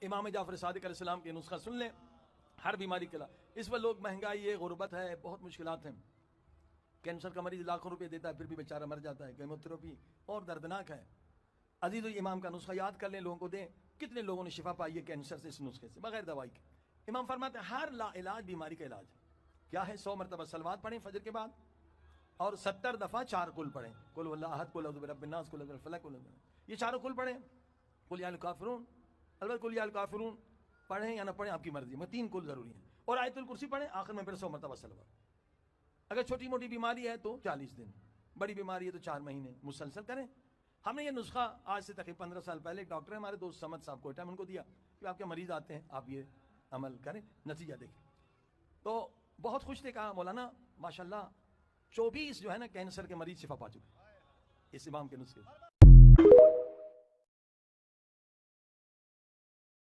امام جعفر صادق علیہ السلام کے نسخہ سن لیں ہر بیماری کے علاج۔ اس وقت لوگ مہنگائی ہے، غربت ہے، بہت مشکلات ہیں، کینسر کا مریض لاکھوں روپے دیتا ہے پھر بھی بیچارہ مر جاتا ہے، کیموتھراپی اور دردناک ہے۔ عزیزو امام کا نسخہ یاد کر لیں، لوگوں کو دیں۔ کتنے لوگوں نے شفا پائی ہے کینسر سے اس نسخے سے بغیر دوائی کے۔ امام فرماتے ہیں ہر لا علاج بیماری کا علاج کیا ہے؟ 100 مرتبہ صلوات پڑھیں فجر کے بعد اور 70 دفعہ 4 کل پڑھیں، قل هو الله احد، قل اعوذ برب الناس، قل اعوذ برب الفلق، قل یہ چاروں کل پڑھیں۔ قل یا الکافرون، البتہ قل یا الکافرون پڑھیں یا نہ پڑھیں آپ کی مرضی، میں 3 کل ضروری ہیں، اور آیت الکرسی پڑھیں، آخر میں پھر 100 مرتبہ صلوات۔ اگر چھوٹی موٹی بیماری ہے تو 40 دن، بڑی بیماری ہے تو 4 مہینے مسلسل کریں۔ ہم نے یہ نسخہ آج سے تقریباً 15 سال پہلے ایک ڈاکٹر ہے ہمارے دوست سمد صاحب کوئٹہ میں، ان کو دیا کہ آپ کے مریض آتے ہیں آپ یہ عمل کریں، نتیجہ دیکھیں۔ تو بہت خوش تھے، کہا مولانا ماشاءاللہ 24 جو ہے نا کینسر کے مریض شفا پا چکے اس امام کے نسخے سے۔